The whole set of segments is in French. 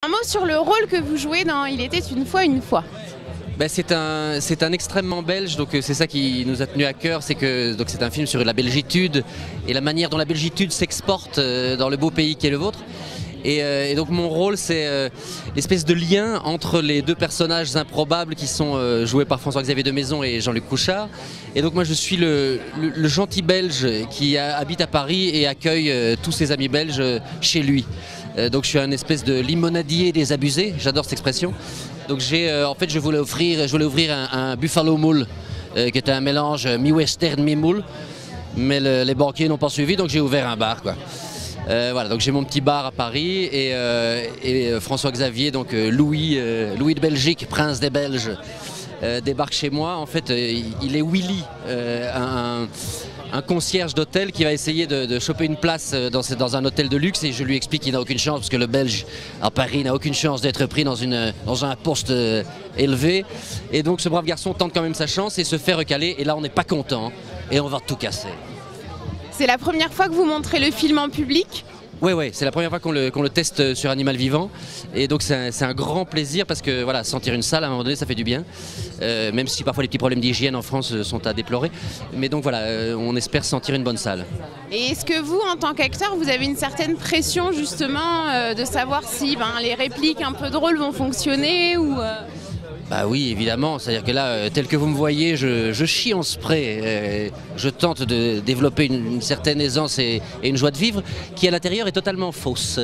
Un mot sur le rôle que vous jouez dans Il était une fois une fois. Ben, c'est un extrêmement belge, donc c'est ça qui nous a tenu à cœur, c'est un film sur la belgitude et la manière dont la belgitude s'exporte dans le beau pays qui est le vôtre. Et donc mon rôle, c'est l'espèce de lien entre les deux personnages improbables qui sont joués par François-Xavier de Maison et Jean-Luc Couchard. Et donc moi je suis le gentil belge qui habite à Paris et accueille tous ses amis belges chez lui. Donc je suis un espèce de limonadier des abusés, j'adore cette expression. Donc en fait je voulais ouvrir un Buffalo Moule qui était un mélange mi-western, mi-moule. Mais les banquiers n'ont pas suivi, donc j'ai ouvert un bar, quoi. Voilà, donc j'ai mon petit bar à Paris et François-Xavier, donc Louis de Belgique, prince des Belges, débarque chez moi. En fait, il est Willy, un concierge d'hôtel qui va essayer de choper une place dans un hôtel de luxe, et je lui explique qu'il n'a aucune chance parce que le Belge à Paris n'a aucune chance d'être pris dans un poste élevé. Et donc ce brave garçon tente quand même sa chance et se fait recaler, et là on n'est pas content et on va tout casser. C'est la première fois que vous montrez le film en public ? Oui, c'est la première fois qu'on le teste sur Animal Vivant, et donc c'est un grand plaisir parce que voilà, sentir une salle à un moment donné ça fait du bien, même si parfois les petits problèmes d'hygiène en France sont à déplorer, mais donc voilà, on espère sentir une bonne salle. Et est-ce que vous, en tant qu'acteur, vous avez une certaine pression justement de savoir si les répliques un peu drôles vont fonctionner ou Bah oui, évidemment, c'est-à-dire que là, tel que vous me voyez, je chie en spray, je tente de développer une certaine aisance et une joie de vivre qui à l'intérieur est totalement fausse.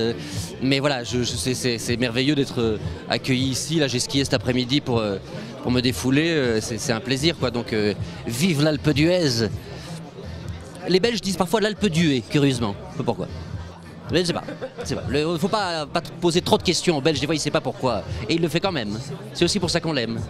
Mais voilà, c'est merveilleux d'être accueilli ici, là j'ai skié cet après-midi pour me défouler, c'est un plaisir, quoi. Donc vive l'Alpe d'Huez. Les Belges disent parfois l'Alpe d'Huez, curieusement, je sais pas pourquoi. Je ne sais pas. Il ne faut pas poser trop de questions aux Belges, des fois il ne sait pas pourquoi. Et il le fait quand même. C'est aussi pour ça qu'on l'aime.